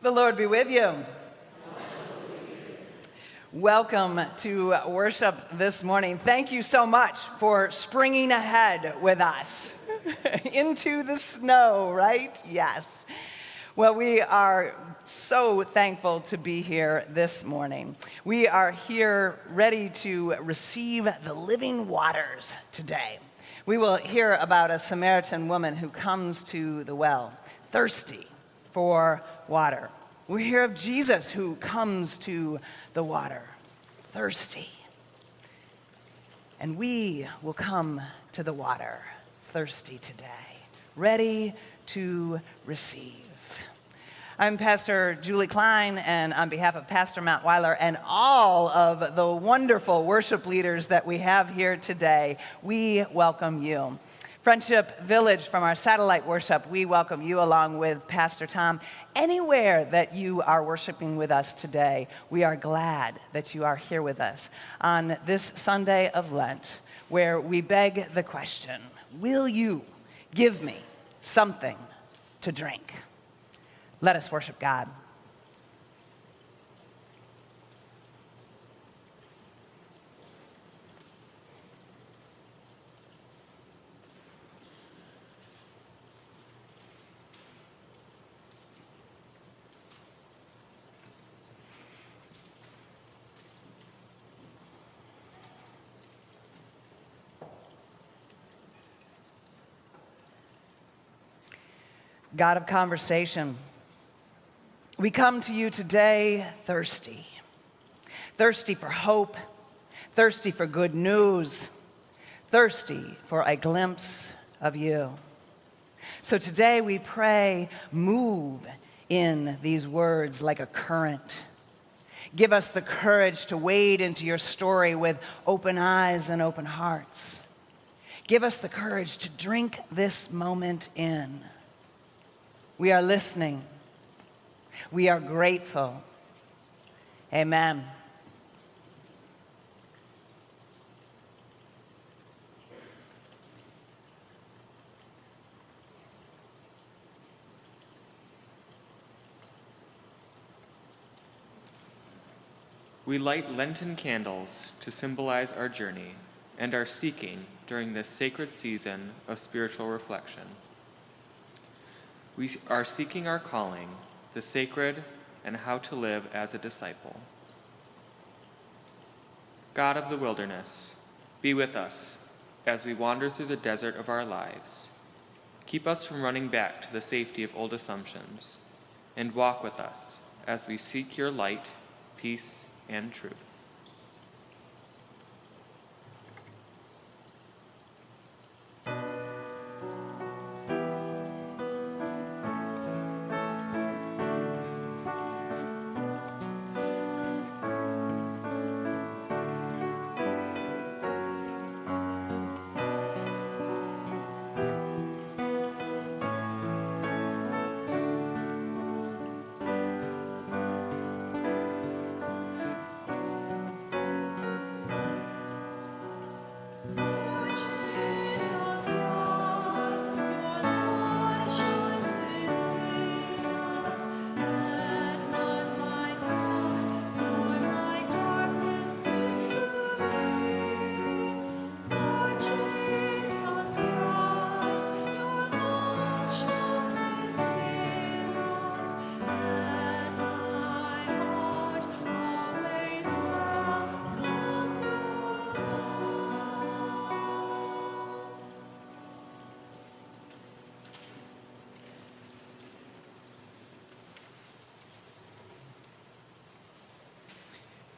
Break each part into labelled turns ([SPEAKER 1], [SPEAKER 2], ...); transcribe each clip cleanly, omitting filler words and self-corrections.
[SPEAKER 1] The Lord be with you. Welcome to worship this morning. Thank you so much for springing ahead with us into the snow, right? Yes. Well, we are so thankful to be here this morning. We are here ready to receive the living waters today. We will hear about a Samaritan woman who comes to the well, thirsty for water. We hear of Jesus who comes to the water, thirsty. And we will come to the water, thirsty today, ready to receive. I'm Pastor Julie Klein, and on behalf of Pastor Matt Weiler and all of the wonderful worship leaders that we have here today, we welcome you. Friendship Village from our satellite worship, we welcome you along with Pastor Tom. Anywhere that you are worshiping with us today, we are glad that you are here with us on this Sunday of Lent, where we beg the question, will you give me something to drink? Let us worship God. God of conversation, we come to you today thirsty. Thirsty for hope, thirsty for good news, thirsty for a glimpse of you. So today we pray, move in these words like a current. Give us the courage to wade into your story with open eyes and open hearts. Give us the courage to drink this moment in. We are listening. We are grateful. Amen.
[SPEAKER 2] We light Lenten candles to symbolize our journey and our seeking during this sacred season of spiritual reflection. We are seeking our calling, the sacred, and how to live as a disciple. God of the wilderness, be with us as we wander through the desert of our lives. Keep us from running back to the safety of old assumptions, and walk with us as we seek your light, peace, and truth.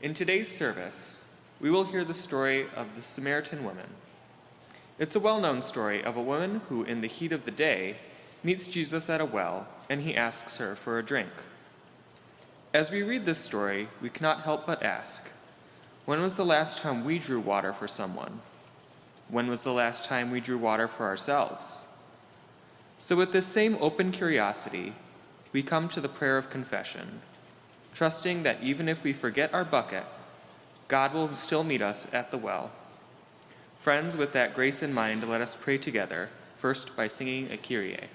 [SPEAKER 2] In today's service, we will hear the story of the Samaritan woman. It's a well-known story of a woman who, in the heat of the day, meets Jesus at a well, and he asks her for a drink. As we read this story, we cannot help but ask, when was the last time we drew water for someone? When was the last time we drew water for ourselves? So with this same open curiosity, we come to the prayer of confession, trusting that even if we forget our bucket, God will still meet us at the well. Friends, with that grace in mind, let us pray together, first by singing a Kyrie.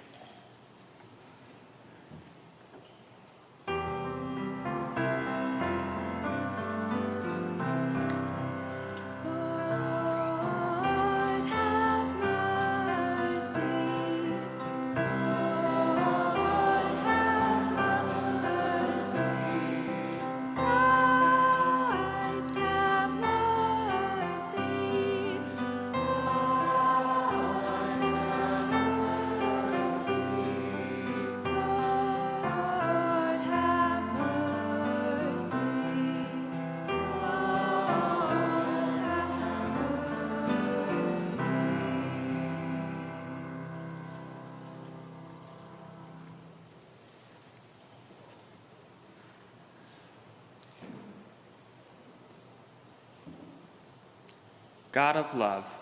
[SPEAKER 2] God of love,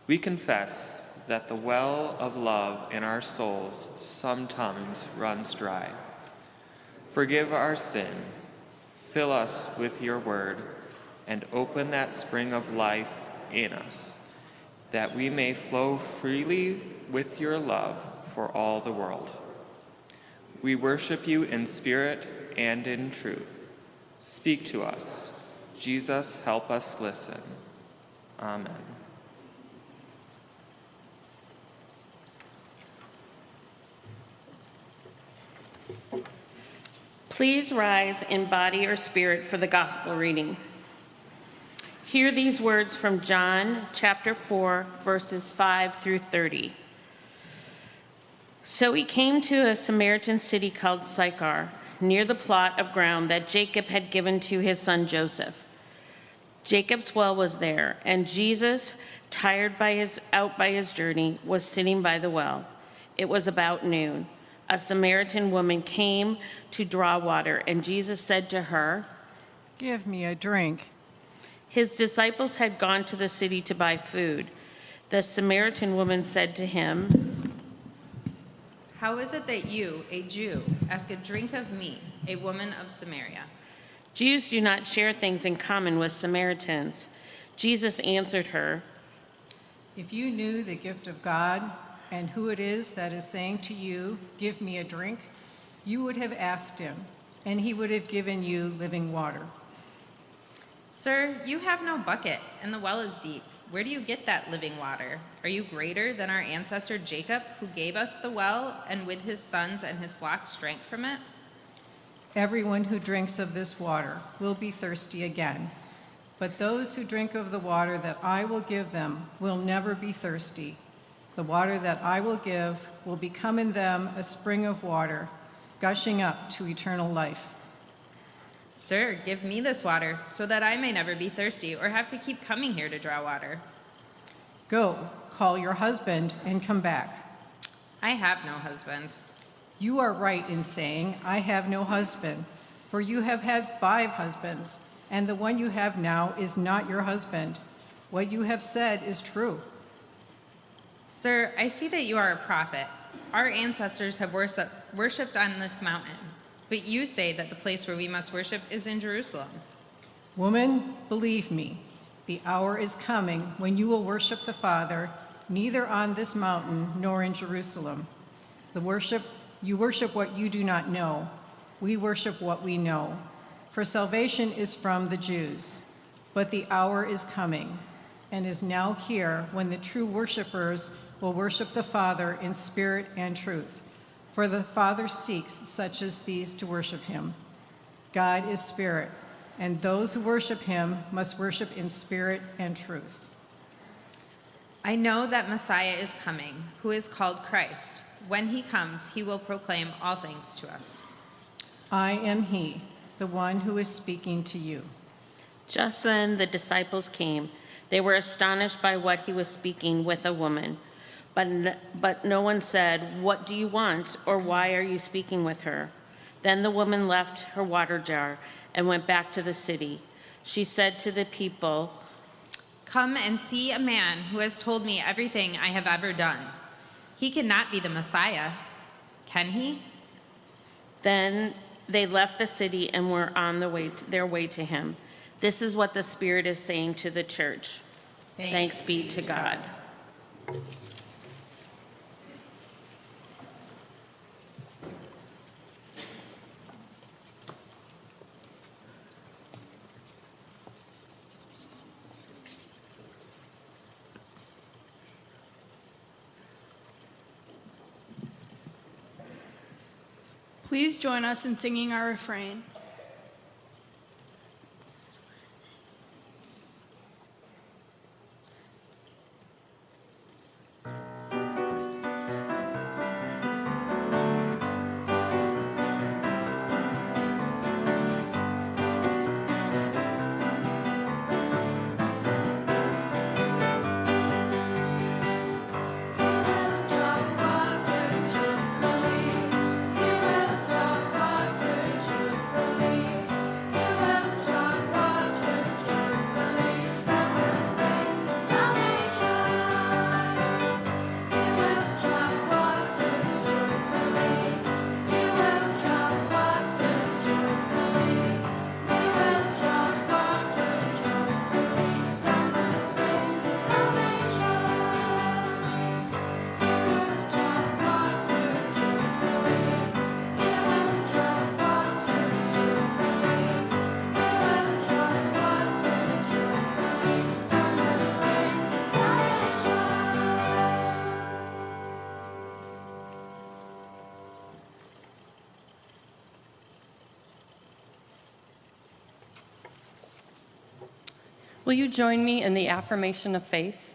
[SPEAKER 2] we confess that the well of love in our souls sometimes runs dry. Forgive our sin, fill us with your word, and open that spring of life in us, that we may flow freely with your love for all the world. We worship you in spirit and in truth. Speak to us. Jesus, help us listen. Amen.
[SPEAKER 3] Please rise in body or spirit for the gospel reading. Hear these words from John chapter 4, verses 5 through 30. So he came to a Samaritan city called Sychar, near the plot of ground that Jacob had given to his son Joseph. Jacob's well was there, and Jesus, tired out by his journey, was sitting by the well. It was about noon. A Samaritan woman came to draw water, and Jesus said to her,
[SPEAKER 4] "Give me a drink."
[SPEAKER 3] His disciples had gone to the city to buy food. The Samaritan woman said to him,
[SPEAKER 5] "How is it that you, a Jew, ask a drink of me, a woman of Samaria?"
[SPEAKER 3] Jews do not share things in common with Samaritans. Jesus answered her,
[SPEAKER 4] If you knew the gift of God and who it is that is saying to you, "Give me a drink," you would have asked him, and he would have given you living water.
[SPEAKER 5] "Sir, you have no bucket, and the well is deep. Where do you get that living water? Are you greater than our ancestor Jacob, who gave us the well, and with his sons and his flocks drank from it?"
[SPEAKER 4] Everyone who drinks of this water will be thirsty again, but those who drink of the water that I will give them will never be thirsty. The water that I will give will become in them a spring of water, gushing up to eternal life.
[SPEAKER 5] "Sir, give me this water, so that I may never be thirsty or have to keep coming here to draw water."
[SPEAKER 4] Go, call your husband and come back.
[SPEAKER 5] "I have no husband."
[SPEAKER 4] You are right in saying, "I have no husband," for you have had 5 husbands, and the one you have now is not your husband. What you have said is true.
[SPEAKER 5] "Sir, I see that you are a prophet. Our ancestors have worshipped on this mountain, but you say that the place where we must worship is in Jerusalem."
[SPEAKER 4] Woman, believe me, the hour is coming when you will worship the Father, neither on this mountain nor in Jerusalem. You worship what you do not know. We worship what we know. For salvation is from the Jews. But the hour is coming, and is now here, when the true worshipers will worship the Father in spirit and truth. For the Father seeks such as these to worship him. God is spirit, and those who worship him must worship in spirit and truth.
[SPEAKER 5] "I know that Messiah is coming, who is called Christ. When he comes, he will proclaim all things to us."
[SPEAKER 4] I am he, the one who is speaking to you.
[SPEAKER 3] Just then the disciples came. They were astonished by what he was speaking with a woman. But no one said, "What do you want?" or "Why are you speaking with her?" Then the woman left her water jar and went back to the city. She said to the people,
[SPEAKER 5] "Come and see a man who has told me everything I have ever done. He cannot be the Messiah, can he?"
[SPEAKER 3] Then they left the city and were on their way to him. This is what the Spirit is saying to the church. Thanks be to God.
[SPEAKER 6] Please join us in singing our refrain.
[SPEAKER 7] He will drop water truthfully. Will you join me in the affirmation of faith?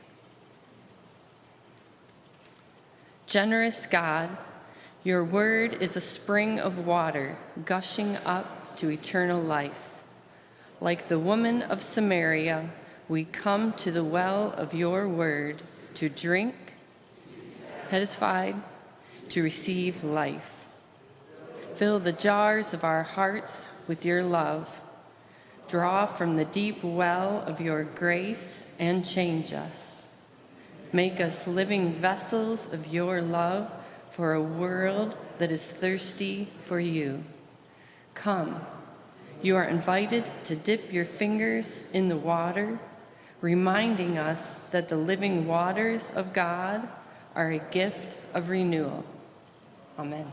[SPEAKER 7] Generous God, your word is a spring of water gushing up to eternal life. Like the woman of Samaria, we come to the well of your word to drink, satisfied, to receive life. Fill the jars of our hearts with your love. Draw from the deep well of your grace and change us. Make us living vessels of your love for a world that is thirsty for you. Come, you are invited to dip your fingers in the water, reminding us that the living waters of God are a gift of renewal. Amen.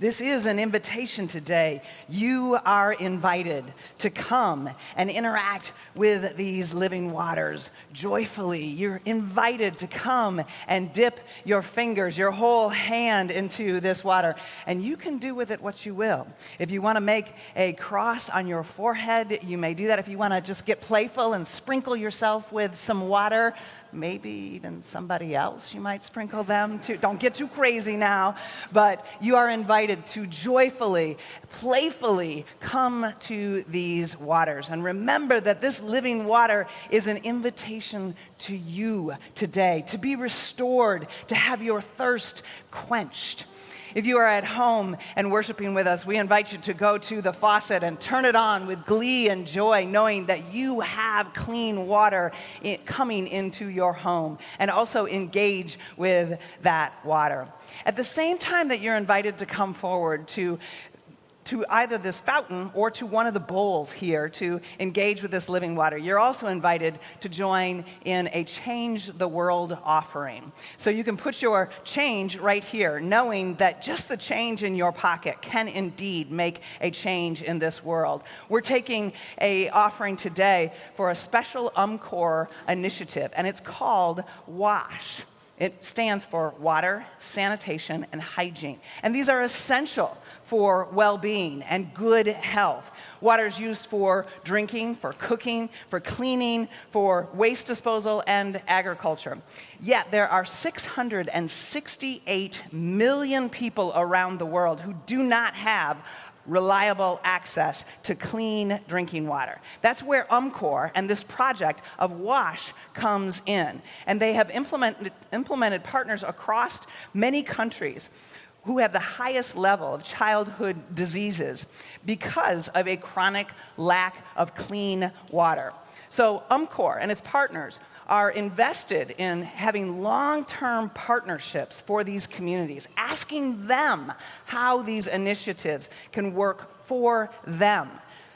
[SPEAKER 1] This is an invitation today. You are invited to come and interact with these living waters joyfully. You're invited to come and dip your fingers, your whole hand into this water, and you can do with it what you will. If you want to make a cross on your forehead, you may do that. If you want to just get playful and sprinkle yourself with some water, maybe even somebody else, you might sprinkle them too. Don't get too crazy now, but you are invited to joyfully, playfully come to these waters. And remember that this living water is an invitation to you today, to be restored, to have your thirst quenched. If you are at home and worshiping with us, we invite you to go to the faucet and turn it on with glee and joy, knowing that you have clean water coming into your home, and also engage with that water. At the same time that you're invited to come forward to either this fountain or to one of the bowls here to engage with this living water, you're also invited to join in a Change the World offering. So you can put your change right here, knowing that just the change in your pocket can indeed make a change in this world. We're taking an offering today for a special UMCOR initiative, and it's called WASH. It stands for Water, Sanitation, and Hygiene. And these are essential for well-being and good health. Water is used for drinking, for cooking, for cleaning, for waste disposal, and agriculture. Yet there are 668 million people around the world who do not have reliable access to clean drinking water. That's where UMCOR and this project of WASH comes in. And they have implemented partners across many countries who have the highest level of childhood diseases because of a chronic lack of clean water. So UMCOR and its partners are invested in having long-term partnerships for these communities, asking them how these initiatives can work for them.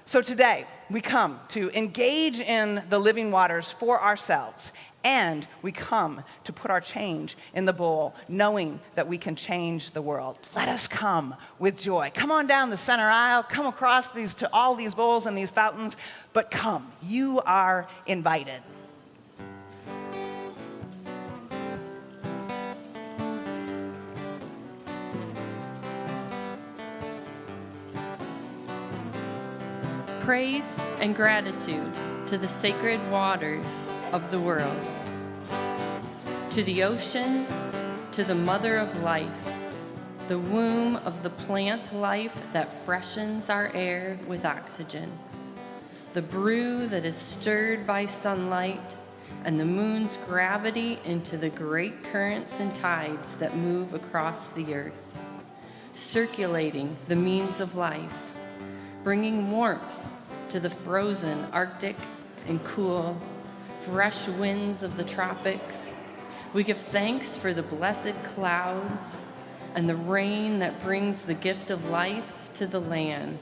[SPEAKER 1] So today, we come to engage in the living waters for ourselves, and we come to put our change in the bowl, knowing that we can change the world. Let us come with joy. Come on down the center aisle, come across to all these bowls and these fountains, but come, you are invited.
[SPEAKER 7] Praise and gratitude to the sacred waters of the world, to the oceans, to the mother of life, the womb of the plant life that freshens our air with oxygen, the brew that is stirred by sunlight and the moon's gravity into the great currents and tides that move across the earth, circulating the means of life, bringing warmth to the frozen Arctic and cool, fresh winds of the tropics. We give thanks for the blessed clouds and the rain that brings the gift of life to the land,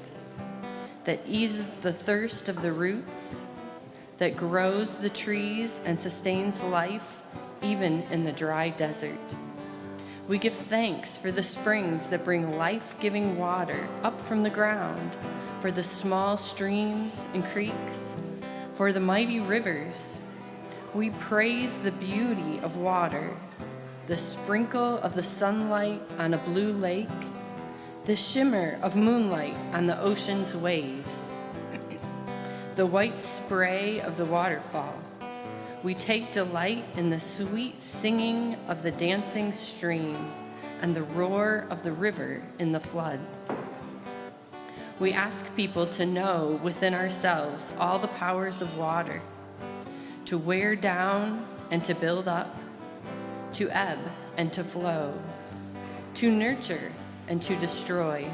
[SPEAKER 7] that eases the thirst of the roots, that grows the trees and sustains life even in the dry desert. We give thanks for the springs that bring life-giving water up from the ground, for the small streams and creeks, for the mighty rivers. We praise the beauty of water, the sprinkle of the sunlight on a blue lake, the shimmer of moonlight on the ocean's waves, the white spray of the waterfall. We take delight in the sweet singing of the dancing stream and the roar of the river in the flood. We ask people to know within ourselves all the powers of water, to wear down and to build up, to ebb and to flow, to nurture and to destroy,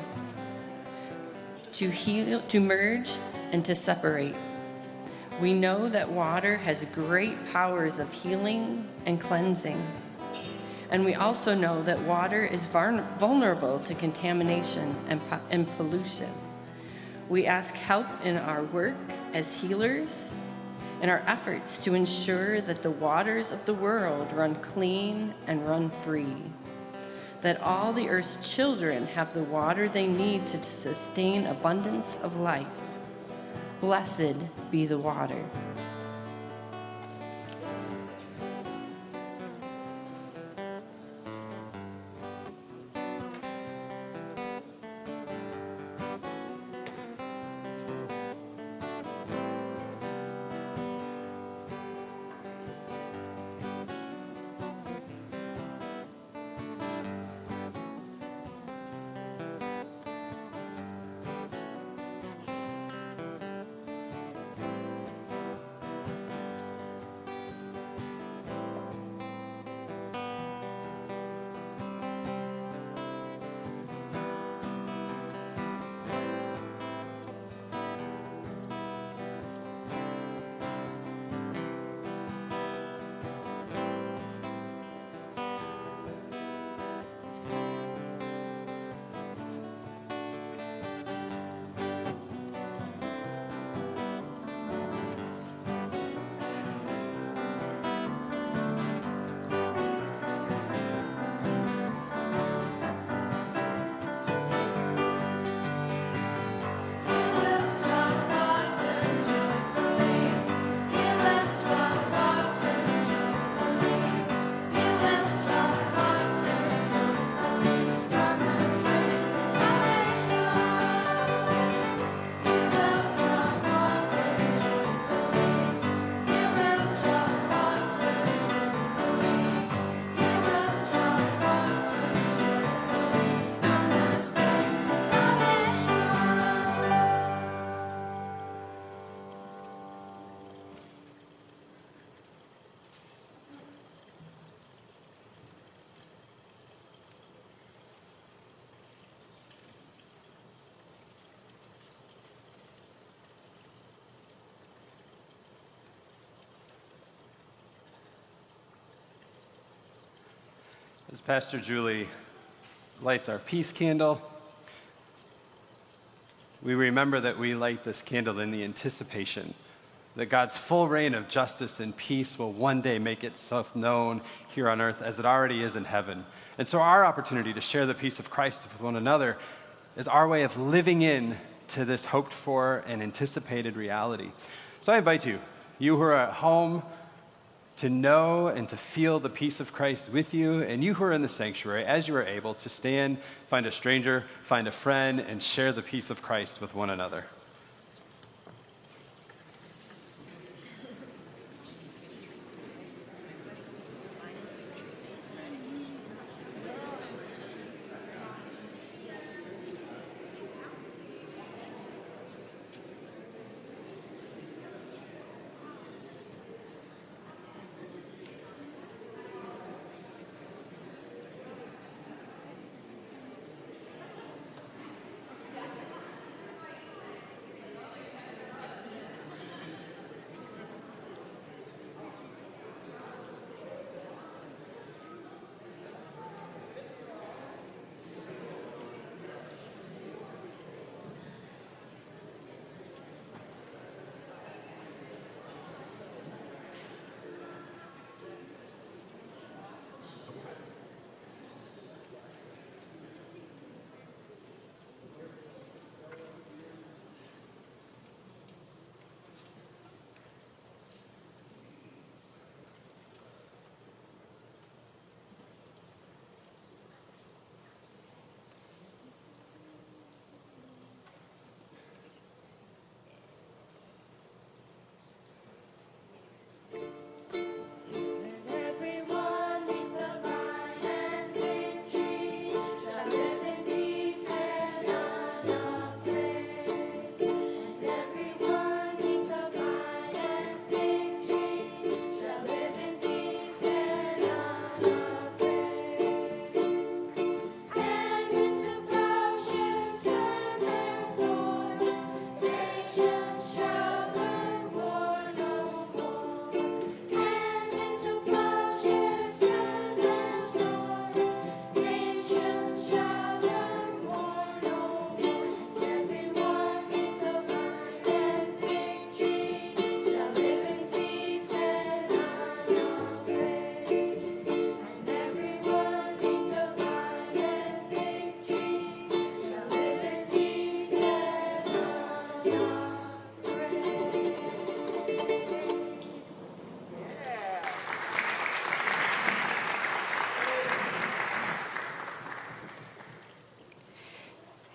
[SPEAKER 7] to heal, to merge and to separate. We know that water has great powers of healing and cleansing. And we also know that water is vulnerable to contamination and pollution. We ask help in our work as healers, in our efforts to ensure that the waters of the world run clean and run free, that all the earth's children have the water they need to sustain abundance of life. Blessed be the water.
[SPEAKER 8] As Pastor Julie lights our peace candle, we remember that we light this candle in the anticipation that God's full reign of justice and peace will one day make itself known here on earth as it already is in heaven. And so our opportunity to share the peace of Christ with one another is our way of living in to this hoped for and anticipated reality. So I invite you who are at home, to know and to feel the peace of Christ with you, and you who are in the sanctuary, as you are able, to stand, find a stranger, find a friend, and share the peace of Christ with one another.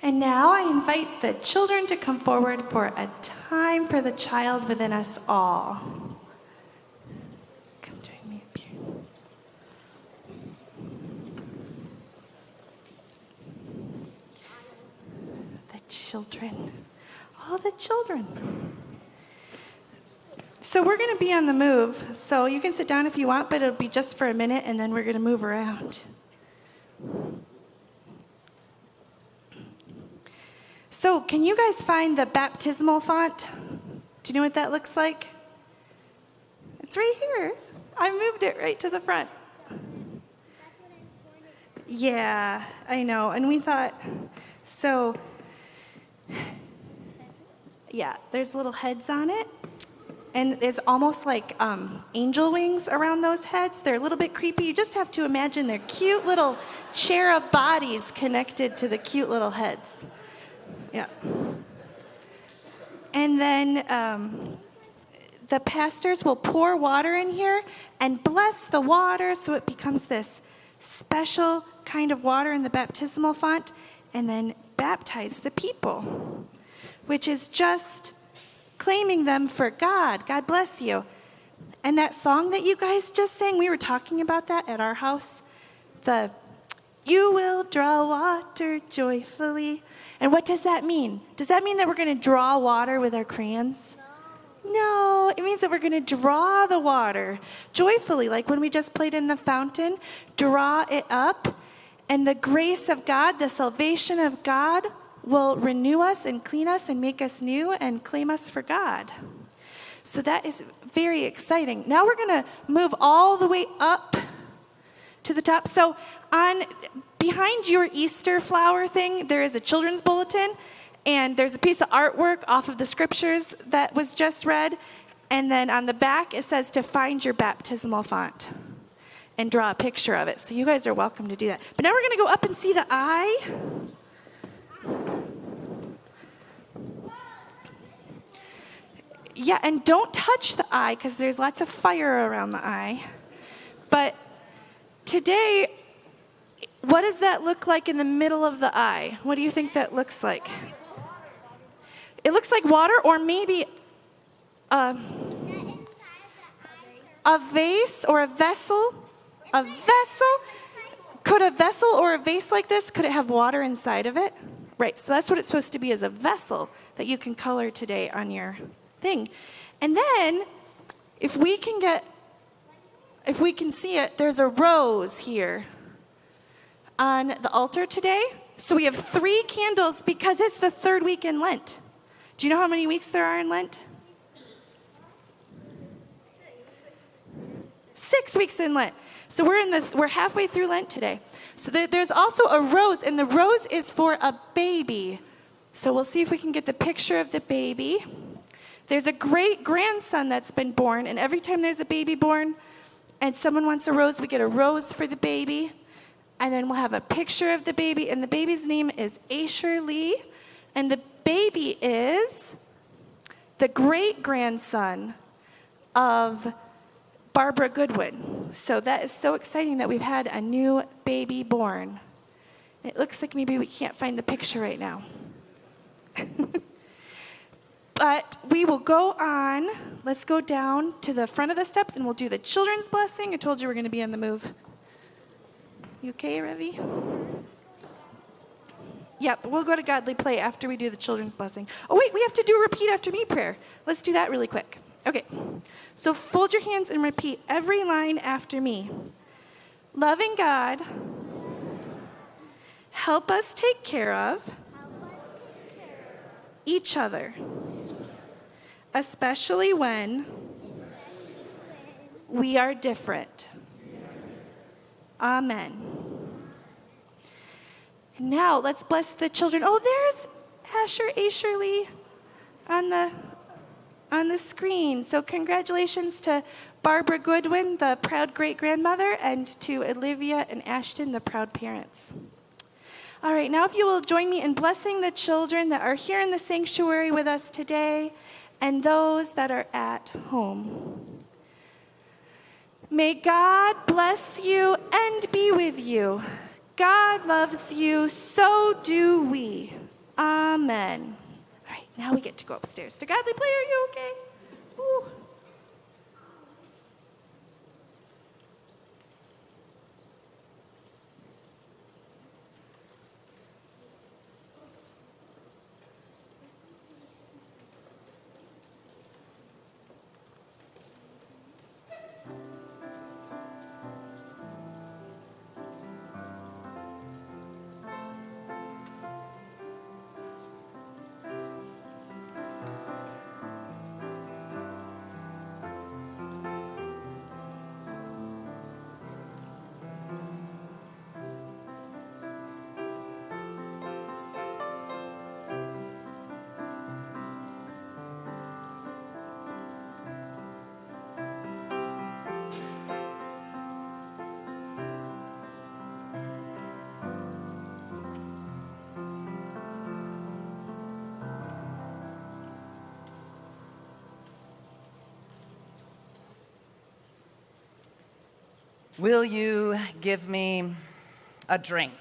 [SPEAKER 9] And now I invite the children to come forward for a time for the child within us all. Come join me up here. The children. All the children. So we're going to be on the move. So you can sit down if you want, but it'll be just for a minute, and then we're going to move around. So can you guys find the baptismal font? Do you know what that looks like? It's right here. I moved it right to the front. Yeah, I know. And we thought, so, yeah, there's little heads on it. And there's almost like angel wings around those heads. They're a little bit creepy. You just have to imagine they're cute little cherub bodies connected to the cute little heads. Yeah. And then the pastors will pour water in here and bless the water so it becomes this special kind of water in the baptismal font, and then baptize the people, which is just claiming them for God. God bless you. And that song that you guys just sang, we were talking about that at our house. You will draw water joyfully. And what does that mean? Does that mean that we're going to draw water with our crayons? No, it means that we're going to draw the water joyfully, like when we just played in the fountain. Draw it up, and the grace of God, the salvation of God, will renew us and clean us and make us new and claim us for God. So that is very exciting. Now we're going to move all the way up to the top. So behind your Easter flower thing, there is a children's bulletin, and there's a piece of artwork off of the scriptures that was just read. And then on the back, it says to find your baptismal font and draw a picture of it. So you guys are welcome to do that. But now we're going to go up and see the eye. Yeah, and don't touch the eye because there's lots of fire around the eye. But today, what does that look like in the middle of the eye? What do you think that looks like? It looks like water, or maybe a vase or a vessel. A vessel? Could a vessel or a vase like this, could it have water inside of it? Right, so that's what it's supposed to be, is a vessel that you can color today on your thing. And then, if we can see it, there's a rose here on the altar today. So we have 3 candles because it's the 3rd week in Lent. Do you know how many weeks there are in Lent? 6 weeks in Lent. So we're halfway through Lent today. So there's also a rose, and the rose is for a baby. So we'll see if we can get the picture of the baby. There's a great-grandson that's been born, and every time there's a baby born and someone wants a rose, we get a rose for the baby. And then we'll have a picture of the baby, and the baby's name is Asher Lee, and the baby is the great-grandson of Barbara Goodwin. So that is so exciting that we've had a new baby born. It looks like maybe we can't find the picture right now. But we will go on. Let's go down to the front of the steps, and we'll do the children's blessing. I told you we're going to be on the move. You okay, Revi? Yep, we'll go to Godly Play after we do the children's blessing. Oh, wait, we have to do a repeat after me prayer. Let's do that really quick. Okay, so fold your hands and repeat every line after me. Loving God, help us take care of each other, especially when we are different. Amen. And now let's bless the children. Oh, there's Asher Lee on the screen. So congratulations to Barbara Goodwin, the proud great-grandmother, and to Olivia and Ashton, the proud parents. All right, now if you will join me in blessing the children that are here in the sanctuary with us today and those that are at home. May God bless you and be with you. God loves you, so do we. Amen. All right, now we get to go upstairs to Godly Play. Are you okay? Ooh.
[SPEAKER 1] Will you give me a drink?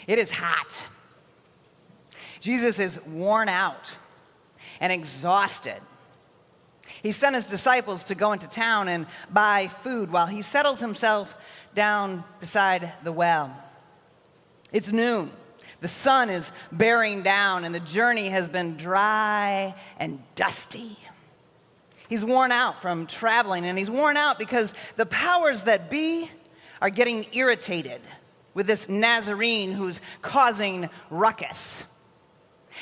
[SPEAKER 1] It is hot. Jesus is worn out and exhausted. He sent his disciples to go into town and buy food while he settles himself down beside the well. It's noon. The sun is bearing down, and the journey has been dry and dusty. He's worn out from traveling, and he's worn out because the powers that be are getting irritated with this Nazarene who's causing ruckus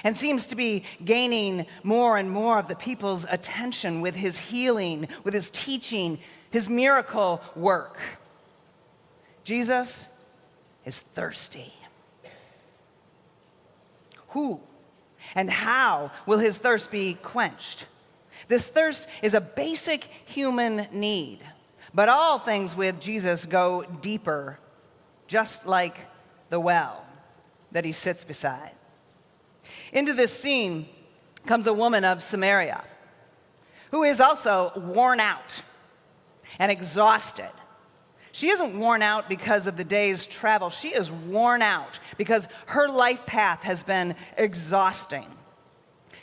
[SPEAKER 1] and seems to be gaining more and more of the people's attention with his healing, with his teaching, his miracle work. Jesus is thirsty. Who and how will his thirst be quenched? This thirst is a basic human need, but all things with Jesus go deeper, just like the well that he sits beside. Into this scene comes a woman of Samaria who is also worn out and exhausted. She isn't worn out because of the day's travel. She is worn out because her life path has been exhausting.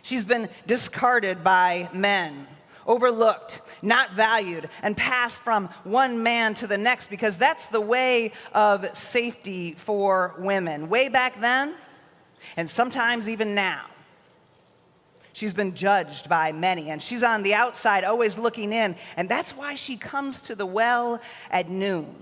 [SPEAKER 1] She's been discarded by men, overlooked, not valued, and passed from one man to the next because that's the way of safety for women. Way back then, and sometimes even now. She's been judged by many, and she's on the outside, always looking in, and that's why she comes to the well at noon.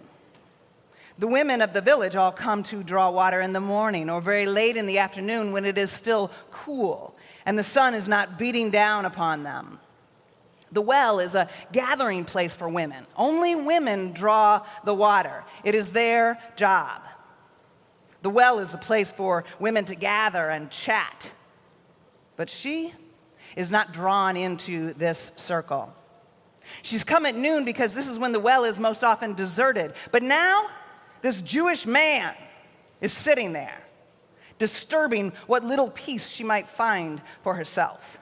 [SPEAKER 1] The women of the village all come to draw water in the morning or very late in the afternoon when it is still cool and the sun is not beating down upon them. The well is a gathering place for women. Only women draw the water. It is their job. The well is a place for women to gather and chat. But she is not drawn into this circle. She's come at noon because this is when the well is most often deserted. But now, this Jewish man is sitting there, disturbing what little peace she might find for herself.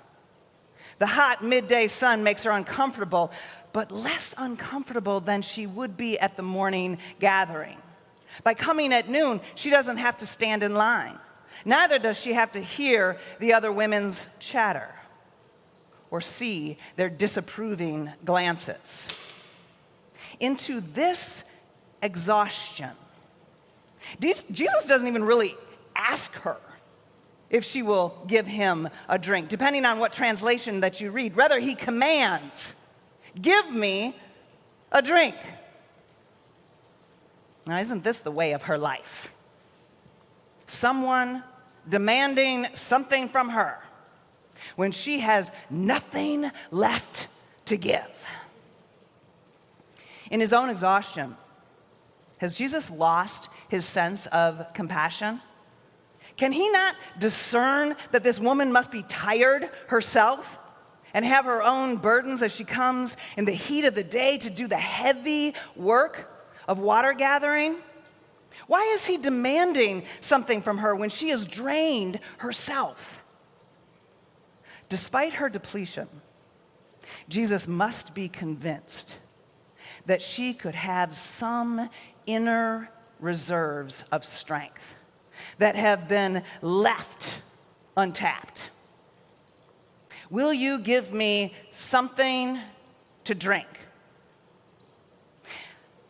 [SPEAKER 1] The hot midday sun makes her uncomfortable, but less uncomfortable than she would be at the morning gathering. By coming at noon, she doesn't have to stand in line. Neither does she have to hear the other women's chatter or see their disapproving glances. Into this exhaustion, Jesus doesn't even really ask her if she will give him a drink, depending on what translation that you read. Rather, he commands, "Give me a drink." Now, isn't this the way of her life? Someone demanding something from her when she has nothing left to give. In his own exhaustion, has Jesus lost his sense of compassion? Can he not discern that this woman must be tired herself and have her own burdens as she comes in the heat of the day to do the heavy work of water gathering? Why is he demanding something from her when she is drained herself? Despite her depletion, Jesus must be convinced that she could have some inner reserves of strength that have been left untapped? Will you give me something to drink?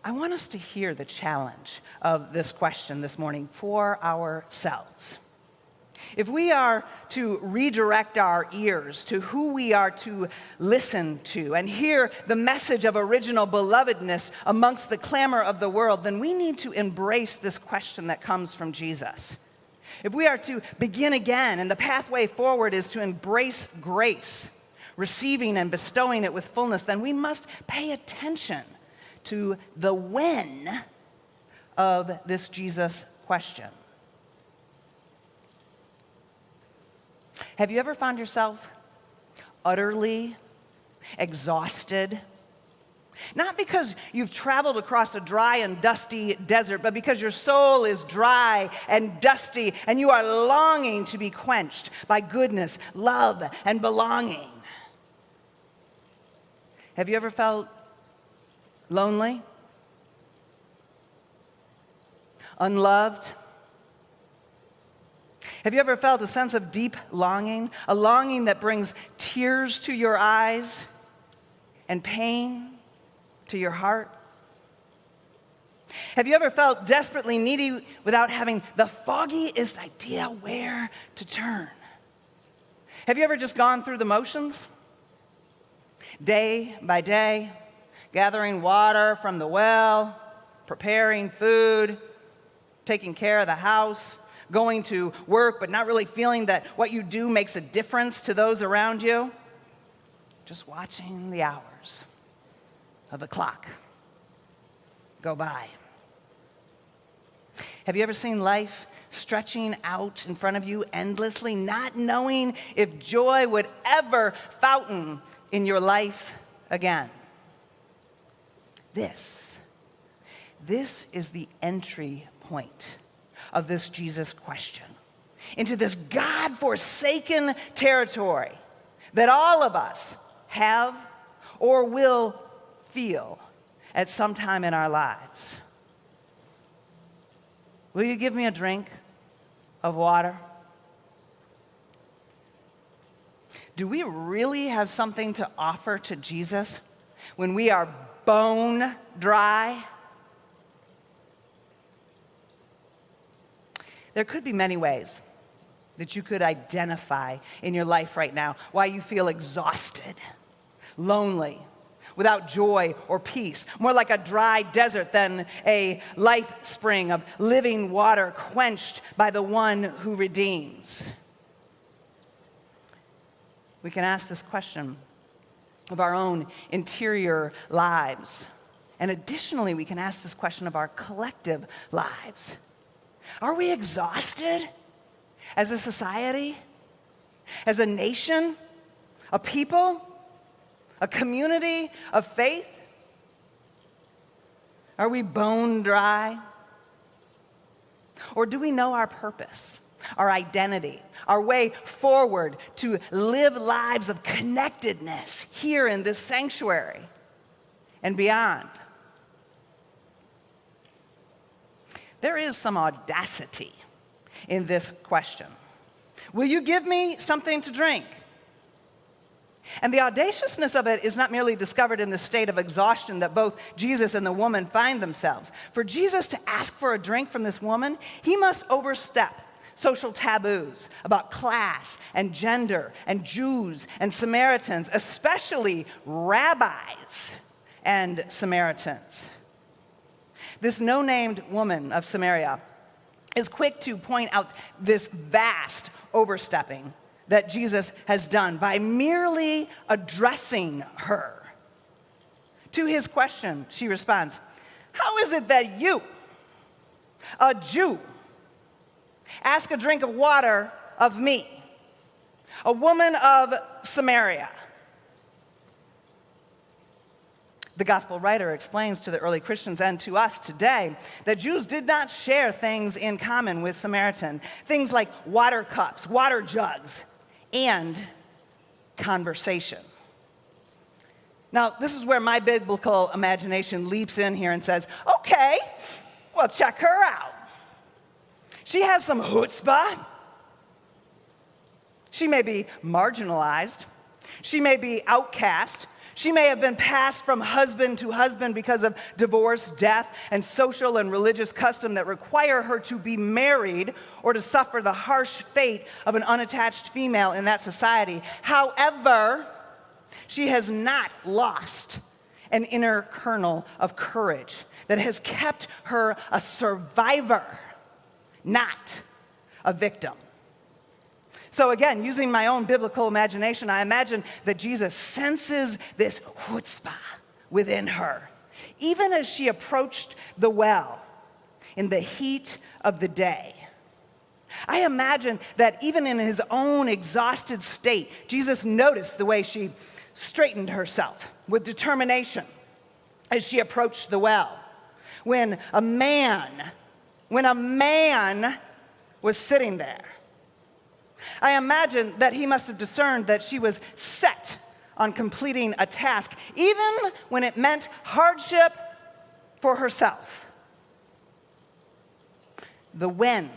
[SPEAKER 1] I want us to hear the challenge of this question this morning for ourselves. If we are to redirect our ears to who we are to listen to and hear the message of original belovedness amongst the clamor of the world, then we need to embrace this question that comes from Jesus. If we are to begin again, and the pathway forward is to embrace grace, receiving and bestowing it with fullness, then we must pay attention to the when of this Jesus question. Have you ever found yourself utterly exhausted? Not because you've traveled across a dry and dusty desert, but because your soul is dry and dusty and you are longing to be quenched by goodness, love, and belonging. Have you ever felt lonely? Unloved? Have you ever felt a sense of deep longing, a longing that brings tears to your eyes and pain to your heart? Have you ever felt desperately needy without having the foggiest idea where to turn? Have you ever just gone through the motions? Day by day, gathering water from the well, preparing food, taking care of the house, going to work, but not really feeling that what you do makes a difference to those around you. Just watching the hours of the clock go by. Have you ever seen life stretching out in front of you endlessly, not knowing if joy would ever fountain in your life again? This is the entry point of this Jesus question into this God-forsaken territory that all of us have or will feel at some time in our lives. Will you give me a drink of water? Do we really have something to offer to Jesus when we are bone dry? There could be many ways that you could identify in your life right now why you feel exhausted, lonely, without joy or peace, more like a dry desert than a life spring of living water quenched by the one who redeems. We can ask this question of our own interior lives. And additionally, we can ask this question of our collective lives. Are we exhausted as a society, as a nation, a people, a community of faith? Are we bone dry? Or do we know our purpose, our identity, our way forward to live lives of connectedness here in this sanctuary and beyond? There is some audacity in this question. Will you give me something to drink? And the audaciousness of it is not merely discovered in the state of exhaustion that both Jesus and the woman find themselves. For Jesus to ask for a drink from this woman, he must overstep social taboos about class and gender and Jews and Samaritans, especially rabbis and Samaritans. This no-named woman of Samaria is quick to point out this vast overstepping that Jesus has done by merely addressing her. To his question, she responds, "How is it that you, a Jew, ask a drink of water of me, a woman of Samaria?" The gospel writer explains to the early Christians and to us today that Jews did not share things in common with Samaritan, things like water cups, water jugs, and conversation. Now, this is where my biblical imagination leaps in here and says, okay, well, check her out. She has some chutzpah. She may be marginalized. She may be outcast. She may have been passed from husband to husband because of divorce, death, and social and religious custom that require her to be married or to suffer the harsh fate of an unattached female in that society. However, she has not lost an inner kernel of courage that has kept her a survivor, not a victim. So again, using my own biblical imagination, I imagine that Jesus senses this chutzpah within her, even as she approached the well in the heat of the day. I imagine that even in his own exhausted state, Jesus noticed the way she straightened herself with determination as she approached the well. When a man was sitting there, I imagine that he must have discerned that she was set on completing a task, even when it meant hardship for herself. The when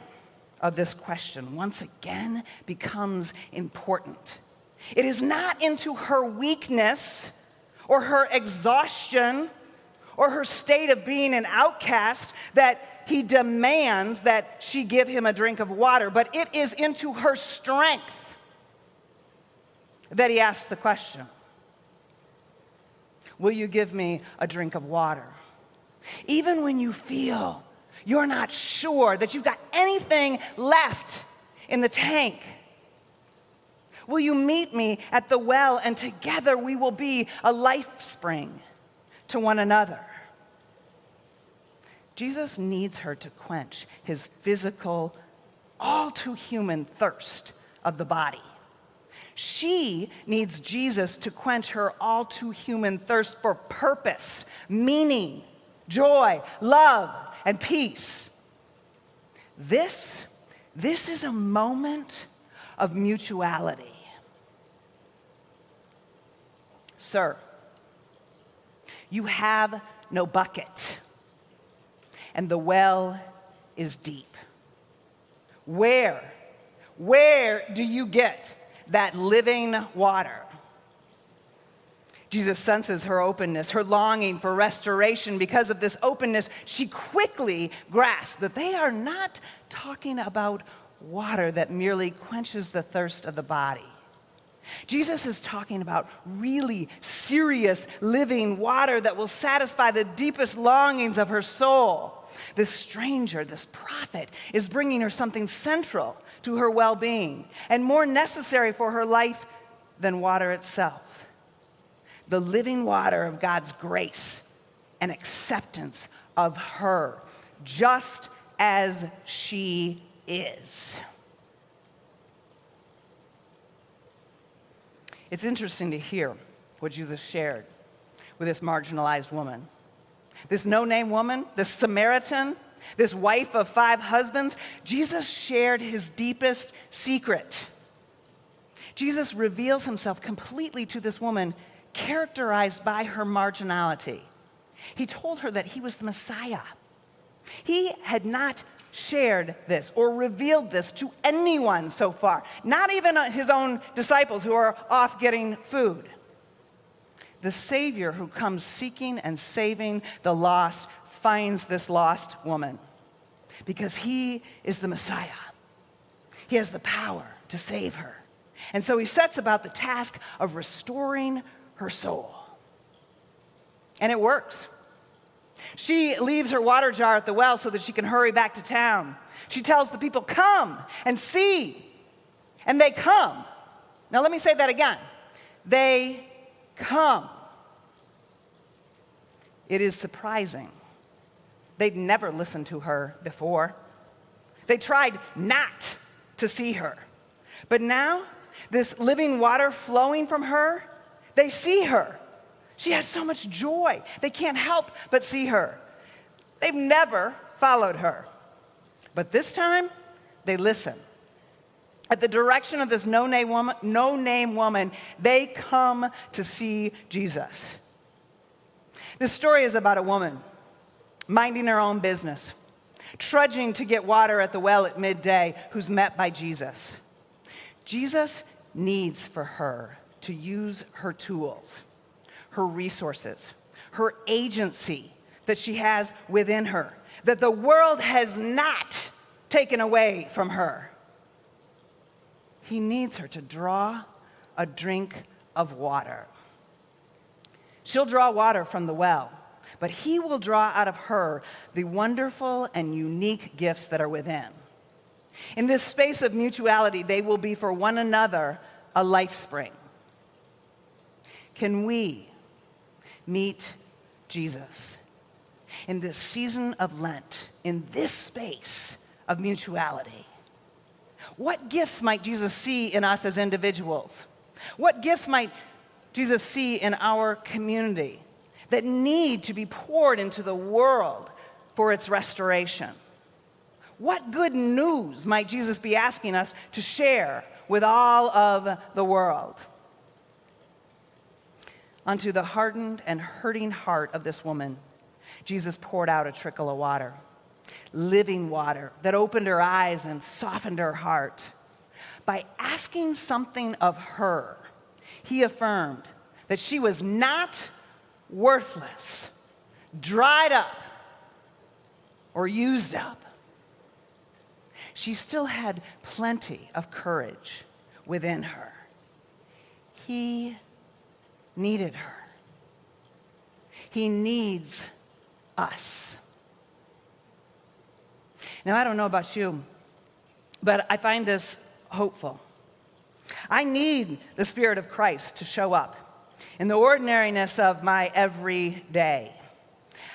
[SPEAKER 1] of this question once again becomes important. It is not into her weakness or her exhaustion or her state of being an outcast that he demands that she give him a drink of water, but it is into her strength that he asks the question, will you give me a drink of water? Even when you feel you're not sure that you've got anything left in the tank, will you meet me at the well and together we will be a life spring to one another? Jesus needs her to quench his physical, all too human thirst of the body. She needs Jesus to quench her all too human thirst for purpose, meaning, joy, love, and peace. This is a moment of mutuality. Sir, you have no bucket, and the well is deep. Where do you get that living water? Jesus senses her openness, her longing for restoration. Because of this openness, she quickly grasps that they are not talking about water that merely quenches the thirst of the body. Jesus is talking about really serious living water that will satisfy the deepest longings of her soul. This stranger, this prophet, is bringing her something central to her well-being and more necessary for her life than water itself. The living water of God's grace and acceptance of her, just as she is. It's interesting to hear what Jesus shared with this marginalized woman. This no-name woman, this Samaritan, this wife of 5 husbands, Jesus shared his deepest secret. Jesus reveals himself completely to this woman, characterized by her marginality. He told her that he was the Messiah. He had not shared this or revealed this to anyone so far, not even his own disciples who are off getting food. The Savior who comes seeking and saving the lost finds this lost woman because he is the Messiah. He has the power to save her. And so he sets about the task of restoring her soul. And it works. She leaves her water jar at the well so that she can hurry back to town. She tells the people, come and see. And they come. Now let me say that again. They come. It is surprising. They'd never listened to her before. They tried not to see her. But now, this living water flowing from her, they see her. She has so much joy. They can't help but see her. They've never followed her. But this time, they listen. At the direction of this no-name woman, they come to see Jesus. This story is about a woman minding her own business, trudging to get water at the well at midday, who's met by Jesus. Jesus needs for her to use her tools, her resources, her agency that she has within her, that the world has not taken away from her. He needs her to draw a drink of water. She'll draw water from the well, but he will draw out of her the wonderful and unique gifts that are within. In this space of mutuality, they will be for one another a life spring. Can we meet Jesus in this season of Lent, in this space of mutuality? What gifts might Jesus see in us as individuals? What gifts might Jesus see in our community that need to be poured into the world for its restoration? What good news might Jesus be asking us to share with all of the world? Onto the hardened and hurting heart of this woman, Jesus poured out a trickle of water, living water that opened her eyes and softened her heart. By asking something of her, he affirmed that she was not worthless, dried up, or used up. She still had plenty of courage within her. He needed her. He needs us. Now, I don't know about you, but I find this hopeful. I need the Spirit of Christ to show up in the ordinariness of my everyday.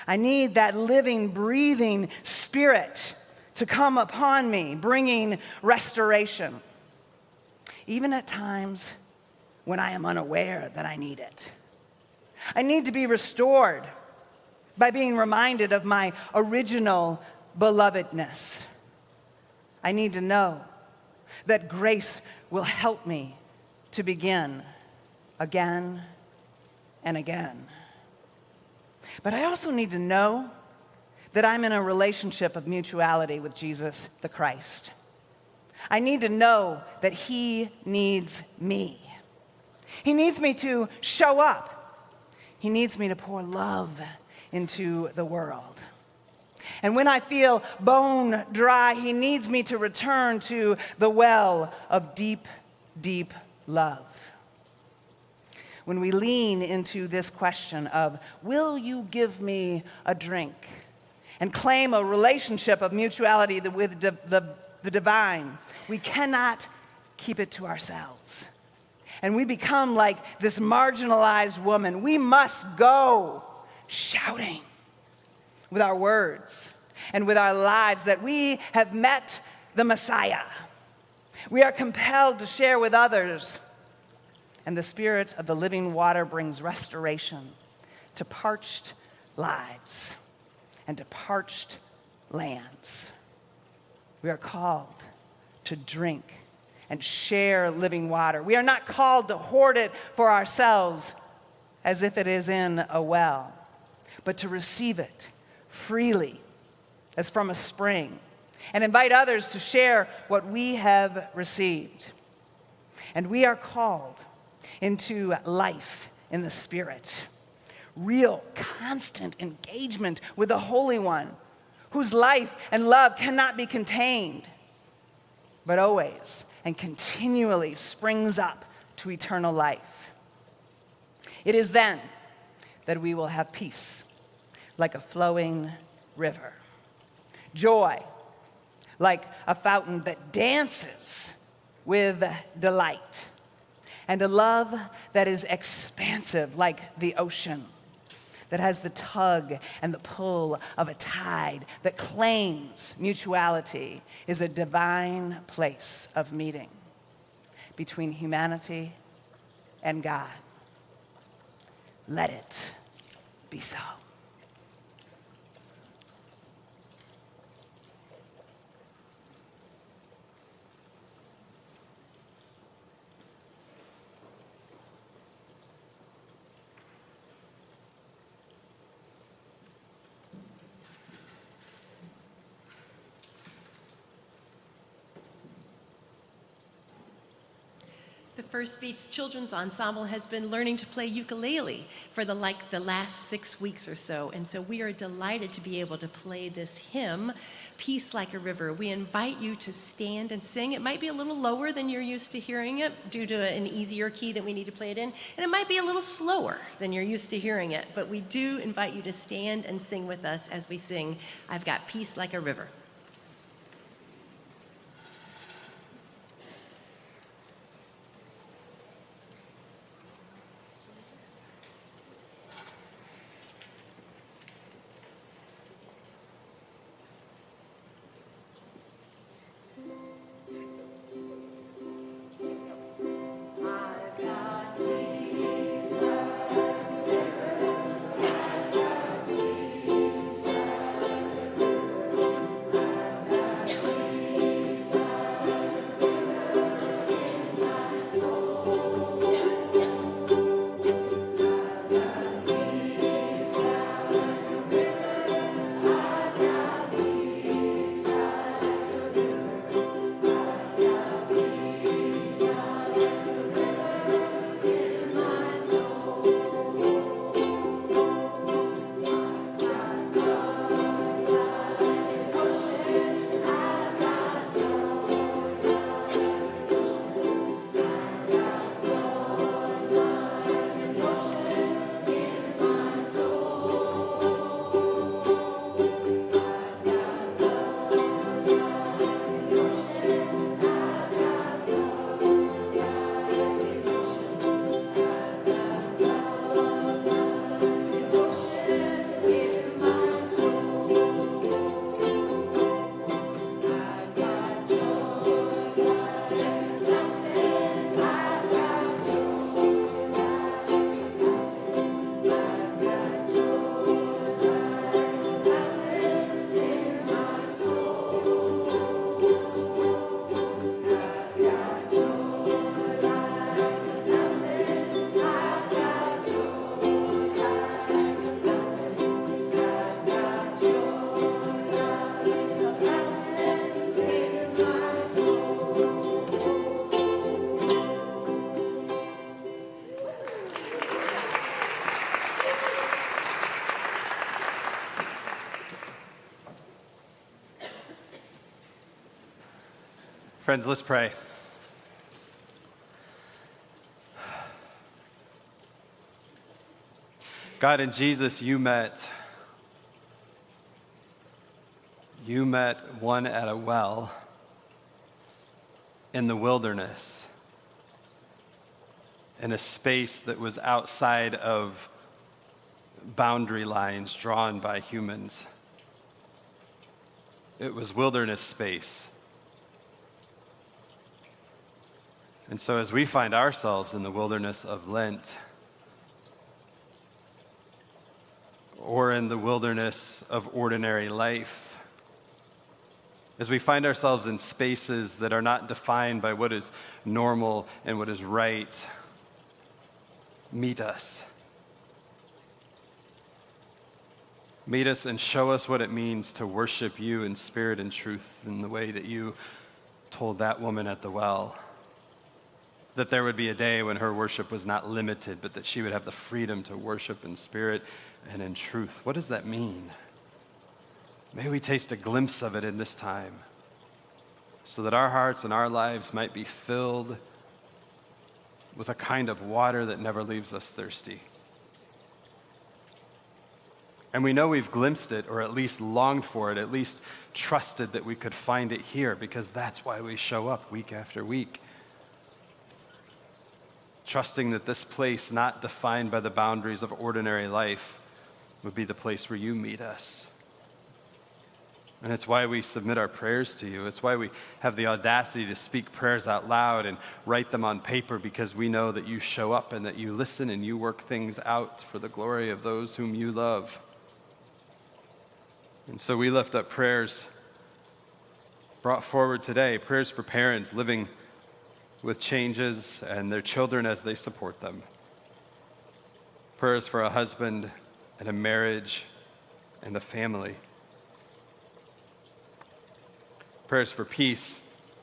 [SPEAKER 1] I need that living, breathing Spirit to come upon me, bringing restoration, even at times when I am unaware that I need it. I need to be restored by being reminded of my original belovedness. I need to know that grace will help me to begin again and again. But I also need to know that I'm in a relationship of mutuality with Jesus the Christ. I need to know that he needs me. He needs me to show up. He needs me to pour love into the world. And when I feel bone dry, he needs me to return to the well of deep, deep love. When we lean into this question of, will you give me a drink? And claim a relationship of mutuality with the divine, we cannot keep it to ourselves. And we become like this marginalized woman. We must go shouting with our words and with our lives that we have met the Messiah. We are compelled to share with others. And the Spirit of the living water brings restoration to parched lives and to parched lands. We are called to drink and share living water. We are not called to hoard it for ourselves as if it is in a well, but to receive it freely as from a spring and invite others to share what we have received. And we are called into life in the Spirit. Real, constant engagement with the Holy One, whose life and love cannot be contained, but always and continually springs up to eternal life. It is then that we will have peace like a flowing river, joy like a fountain that dances with delight, and a love that is expansive like the ocean, that has the tug and the pull of a tide, that claims mutuality is a divine place of meeting between humanity and God. Let it be so.
[SPEAKER 10] First Beats Children's Ensemble has been learning to play ukulele for the last 6 weeks or so. And so we are delighted to be able to play this hymn, Peace Like a River. We invite you to stand and sing. It might be a little lower than you're used to hearing it due to an easier key that we need to play it in. And it might be a little slower than you're used to hearing it. But we do invite you to stand and sing with us as we sing, I've Got Peace Like a River.
[SPEAKER 8] Friends, let's pray. God, in Jesus, you met one at a well in the wilderness, in a space that was outside of boundary lines drawn by humans. It was wilderness space. And so as we find ourselves in the wilderness of Lent, or in the wilderness of ordinary life, as we find ourselves in spaces that are not defined by what is normal and what is right, meet us. Meet us and show us what it means to worship you in spirit and truth in the way that you told that woman at the well. That there would be a day when her worship was not limited, but that she would have the freedom to worship in spirit and in truth. What does that mean? May we taste a glimpse of it in this time, so that our hearts and our lives might be filled with a kind of water that never leaves us thirsty. And we know we've glimpsed it, or at least longed for it, at least trusted that we could find it here, because that's why we show up week after week. Trusting that this place, not defined by the boundaries of ordinary life, would be the place where you meet us. And it's why we submit our prayers to you. It's why we have the audacity to speak prayers out loud and write them on paper, because we know that you show up and that you listen and you work things out for the glory of those whom you love. And so we lift up prayers brought forward today, prayers for parents living with changes and their children as they support them. Prayers for a husband and a marriage and a family. Prayers for peace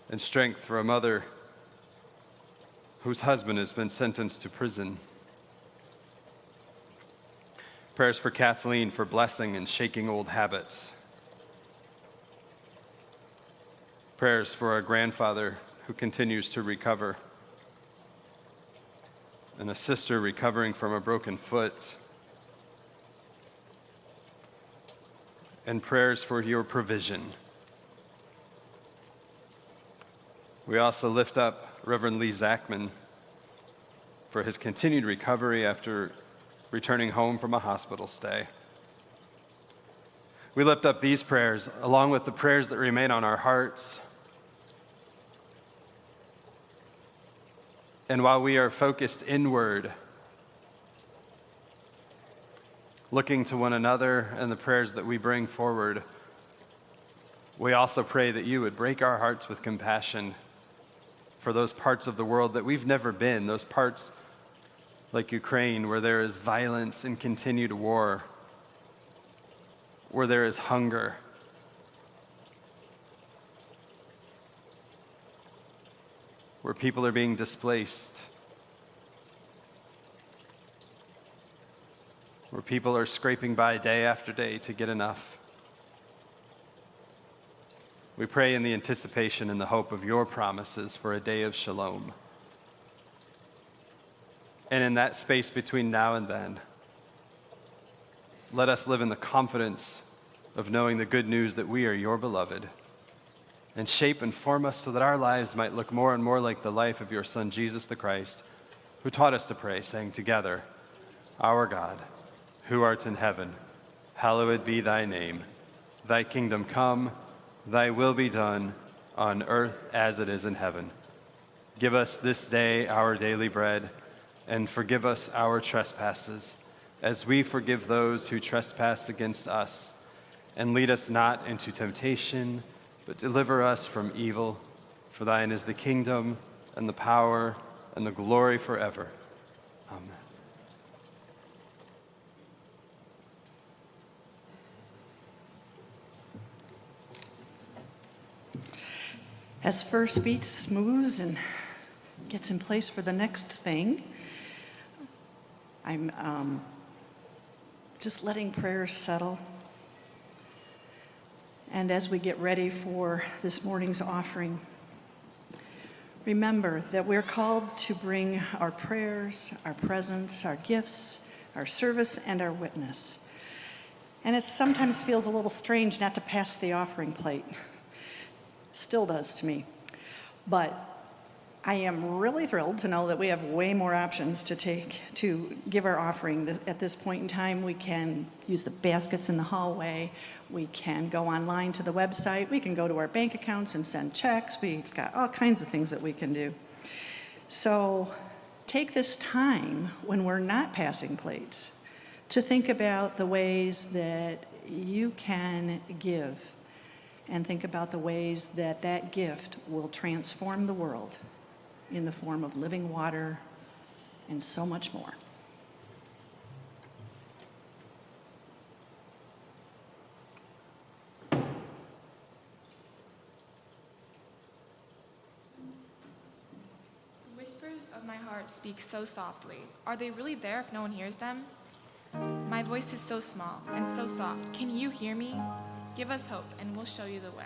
[SPEAKER 8] and strength for a mother whose husband has been sentenced to prison. Prayers for Kathleen for blessing and shaking old habits. Prayers for our grandfather who continues to recover, and a sister recovering from a broken foot. And prayers for your provision. We also lift up Reverend Lee Zachman for his continued recovery after returning home from a hospital stay. We lift up these prayers along with the prayers that remain on our hearts. And while we are focused inward, looking to one another and the prayers that we bring forward, we also pray that you would break our hearts with compassion for those parts of the world that we've never been, those parts like Ukraine where there is violence and continued war, where there is hunger. Where people are being displaced, where people are scraping by day after day to get enough. We pray in the anticipation and the hope of your promises for a day of shalom. And in that space between now and then, let us live in the confidence of knowing the good news that we are your beloved, and shape and form us so that our lives might look more and more like the life of your Son, Jesus the Christ, who taught us to pray, saying together, Our God, who art in heaven, hallowed be thy name. Thy kingdom come, thy will be done, on earth as it is in heaven. Give us this day our daily bread, and forgive us our trespasses, as we forgive those who trespass against us. And lead us not into temptation, but deliver us from evil. For thine is the kingdom, and the power, and the glory forever. Amen.
[SPEAKER 11] As first beats moves and gets in place for the next thing, I'm just letting prayers settle. And as we get ready for this morning's offering, remember that we're called to bring our prayers, our presence, our gifts, our service, and our witness. And it sometimes feels a little strange not to pass the offering plate. Still does to me. But I am really thrilled to know that we have way more options to give our offering. At this point in time, we can use the baskets in the hallway. We can go online to the website. We can go to our bank accounts and send checks. We've got all kinds of things that we can do. So take this time when we're not passing plates to think about the ways that you can give, and think about the ways that that gift will transform the world in the form of living water and so much more.
[SPEAKER 12] The whispers of my heart speak so softly. Are they really there if no one hears them? My voice is so small and so soft. Can you hear me? Give us hope and we'll show you the way.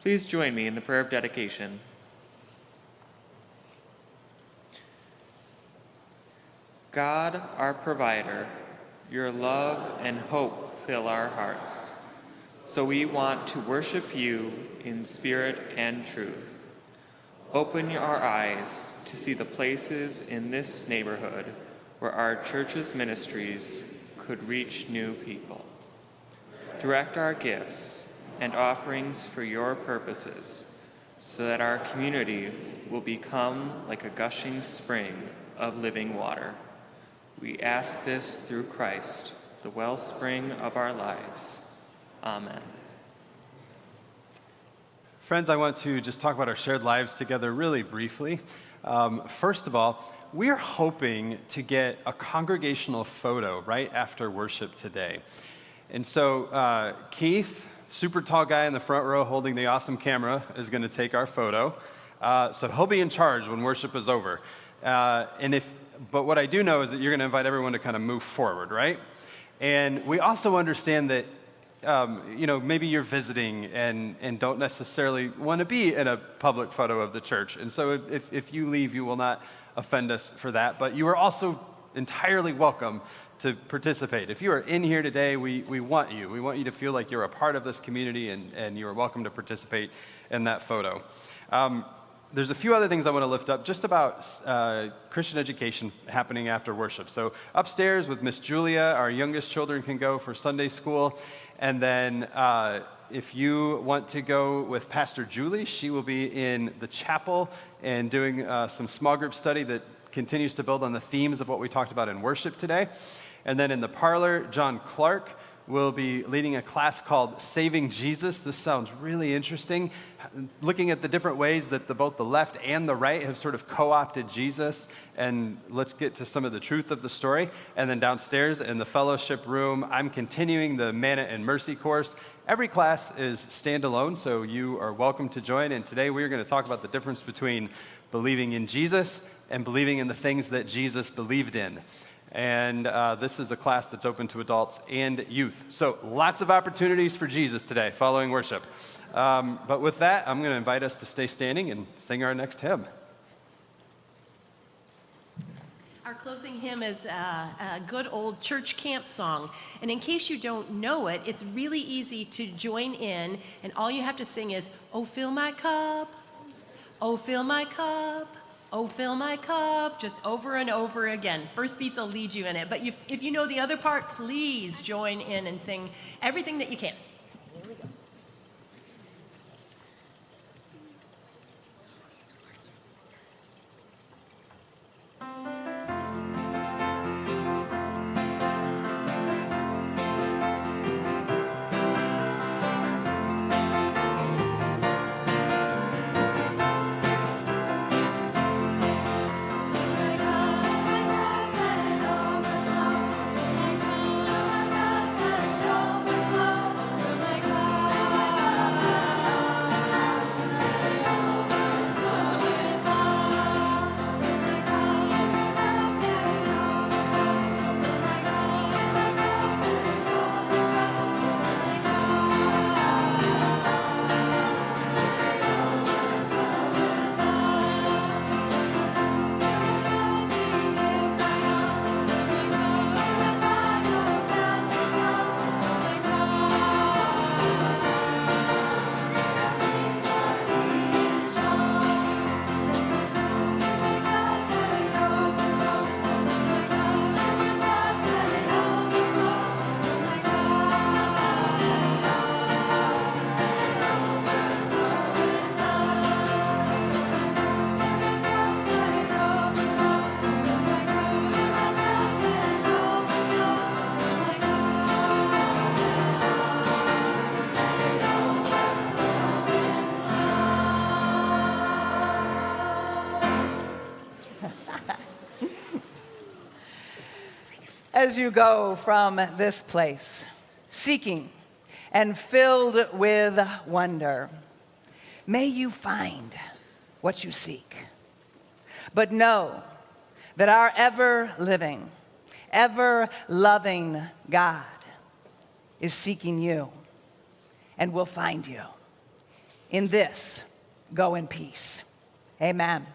[SPEAKER 2] Please join me in the prayer of dedication. God, our provider, your love and hope fill our hearts. So we want to worship you in spirit and truth. Open our eyes to see the places in this neighborhood where our church's ministries could reach new people. Direct our gifts and offerings for your purposes so that our community will become like a gushing spring of living water. We ask this through Christ, the wellspring of our lives. Amen.
[SPEAKER 8] Friends, I want to just talk about our shared lives together really briefly. First of all, we're hoping to get a congregational photo right after worship today. And so Keith, super tall guy in the front row holding the awesome camera, is going to take our photo. So he'll be in charge when worship is over. But what I do know is that you're going to invite everyone to kind of move forward, right? And we also understand that maybe you're visiting and don't necessarily want to be in a public photo of the church. And so if you leave, you will not offend us for that. But you are also entirely welcome to participate. If you are in here today, we want you. We want you to feel like you're a part of this community and you are welcome to participate in that photo. There's a few other things I want to lift up just about Christian education happening after worship. So upstairs with Miss Julia, our youngest children can go for Sunday school. And then if you want to go with Pastor Julie, she will be in the chapel and doing some small group study that continues to build on the themes of what we talked about in worship today. And then in the parlor, John Clark will be leading a class called Saving Jesus. This sounds really interesting, looking at the different ways that both the left and the right have sort of co-opted Jesus, and let's get to some of the truth of the story. And then downstairs in the fellowship room, I'm continuing the Manna and Mercy course. Every class is standalone, so you are welcome to join, and today we're going to talk about the difference between believing in Jesus and believing in the things that Jesus believed in. And this is a class that's open to adults and youth. So lots of opportunities for Jesus today following worship. But with that, I'm going to invite us to stay standing and sing our next hymn.
[SPEAKER 10] Our closing hymn is a good old church camp song. And in case you don't know it, it's really easy to join in. And all you have to sing is, "Oh, fill my cup, oh, fill my cup. Oh, fill my cup," just over and over again. First beats will lead you in it. But if you know the other part, please join in and sing everything that you can. Here we go.
[SPEAKER 1] As you go from this place, seeking and filled with wonder, may you find what you seek. But know that our ever-living, ever-loving God is seeking you and will find you. In this, go in peace. Amen.